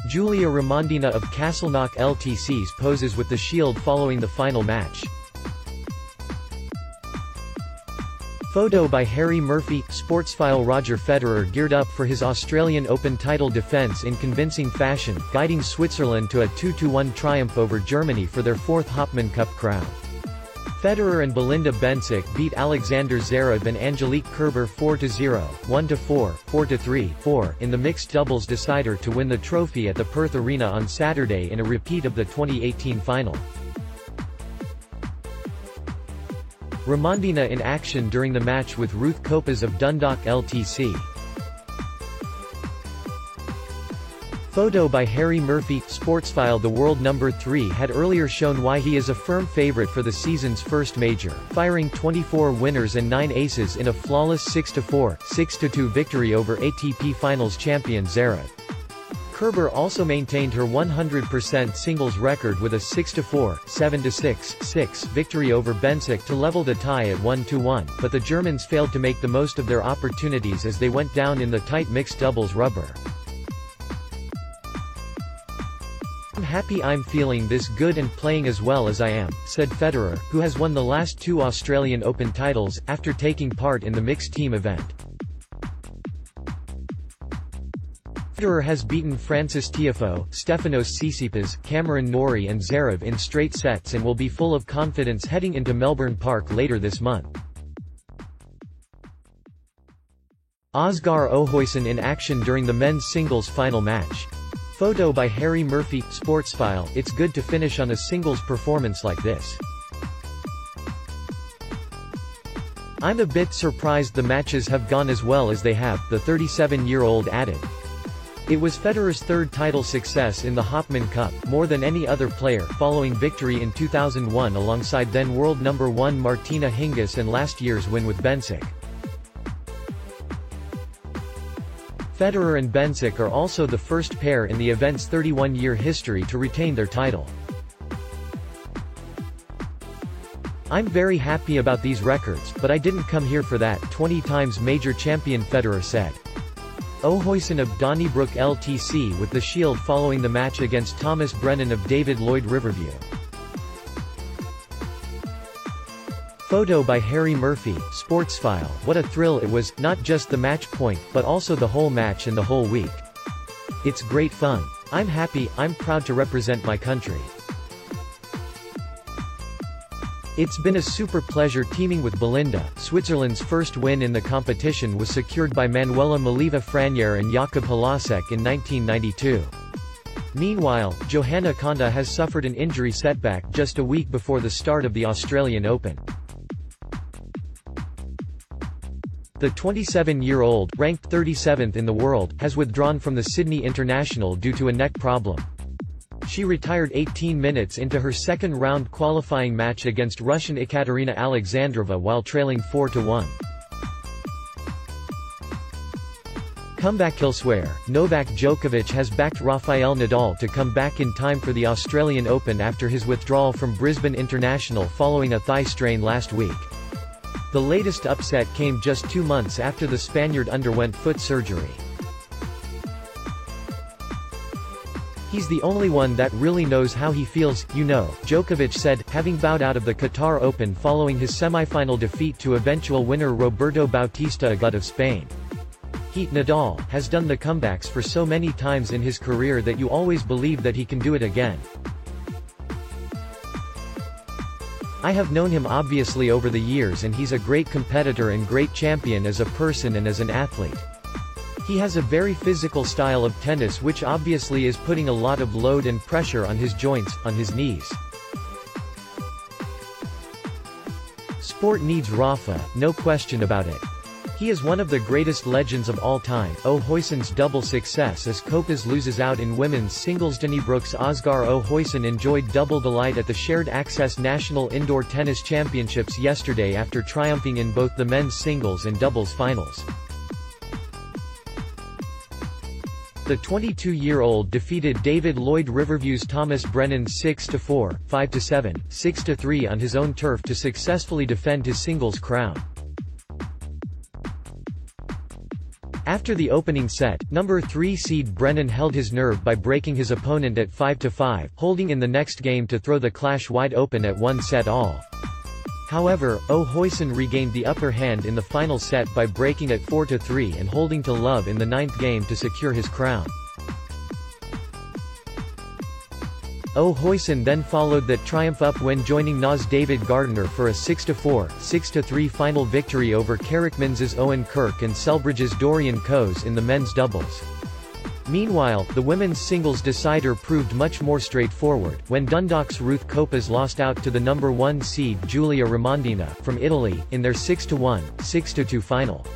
Julia Remondina of Castleknock LTCs poses with the shield following the final match. Photo by Harry Murphy. Sportsfile. Roger Federer geared up for his Australian Open title defence in convincing fashion, guiding Switzerland to a 2-1 triumph over Germany for their fourth Hopman Cup crown. Federer and Belinda Bencic beat Alexander Zverev and Angelique Kerber 4-0, 1-4, 4-3, 4 in the mixed doubles decider to win the trophy at the Perth Arena on Saturday in a repeat of the 2018 final. Remondina in action during the match with Ruth Kopas of Dundalk LTC. Photo by Harry Murphy. Sportsfile. The world number 3 had earlier shown why he is a firm favourite for the season's first major, firing 24 winners and 9 aces in a flawless 6-4, 6-2 victory over ATP Finals champion Zverev. Kerber also maintained her 100% singles record with a 6-4, 7-6, 6 victory over Bencic to level the tie at 1-1, but the Germans failed to make the most of their opportunities as they went down in the tight mixed doubles rubber. "I'm happy I'm feeling this good and playing as well as I am," said Federer, who has won the last 2 Australian Open titles, after taking part in the mixed team event. Federer has beaten Francis Tiafoe, Stefanos Tsitsipas, Cameron Norrie and Zverev in straight sets and will be full of confidence heading into Melbourne Park later this month. Oscar Ohoysen in action during the men's singles final match. Photo by Harry Murphy. Sportsfile. It's good to finish on a singles performance like this. "I'm a bit surprised the matches have gone as well as they have," the 37-year-old added. It was Federer's third title success in the Hopman Cup, more than any other player, following victory in 2001 alongside then world number 1 Martina Hingis and last year's win with Bencic. Federer and Bencic are also the first pair in the event's 31-year history to retain their title. "I'm very happy about these records, but I didn't come here for that," 20 times major champion Federer said. Ohoysen of Donnybrook LTC with the shield following the match against Thomas Brennan of David Lloyd Riverview. Photo by Harry Murphy. Sportsfile. What a thrill it was, not just the match point, but also the whole match and the whole week. It's great fun. I'm happy, I'm proud to represent my country. It's been a super pleasure teaming with Belinda. Switzerland's first win in the competition was secured by Manuela Maliva-Franier and Jakub Halasek in 1992. Meanwhile, Johanna Konta has suffered an injury setback just a week before the start of the Australian Open. The 27-year-old, ranked 37th in the world, has withdrawn from the Sydney International due to a neck problem. She retired 18 minutes into her second-round qualifying match against Russian Ekaterina Alexandrova while trailing 4-1. Comeback elsewhere. Novak Djokovic has backed Rafael Nadal to come back in time for the Australian Open after his withdrawal from Brisbane International following a thigh strain last week. The latest upset came just 2 months after the Spaniard underwent foot surgery. "He's the only one that really knows how he feels, you know," Djokovic said, having bowed out of the Qatar Open following his semi-final defeat to eventual winner Roberto Bautista Agut of Spain. Nadal has done the comebacks for so many times in his career that you always believe that he can do it again. "I have known him obviously over the years and he's a great competitor and great champion as a person and as an athlete. He has a very physical style of tennis which obviously is putting a lot of load and pressure on his joints, on his knees. Sport needs Rafa, no question about it. He is one of the greatest legends of all time." Ohoysen's double success as Kopas loses out in women's singles. Donnybrook's Oscar Ohoysen enjoyed double delight at the Shared Access National Indoor Tennis Championships yesterday after triumphing in both the men's singles and doubles finals. The 22-year-old defeated David Lloyd Riverview's Thomas Brennan 6-4, 5-7, 6-3 on his own turf to successfully defend his singles crown. After the opening set, number 3 seed Brennan held his nerve by breaking his opponent at 5-5, holding in the next game to throw the clash wide open at 1-all. However, O'Hoyson regained the upper hand in the final set by breaking at 4-3 and holding to love in the 9th game to secure his crown. O'Hoyson then followed that triumph up when joining Nas David Gardner for a 6-4, 6-3 final victory over Carrickmans' Owen Kirk and Selbridge's Dorian Coase in the men's doubles. Meanwhile, the women's singles decider proved much more straightforward, when Dundalk's Ruth Kopas lost out to the number 1 seed Giulia Remondina, from Italy, in their 6-1, 6-2 final.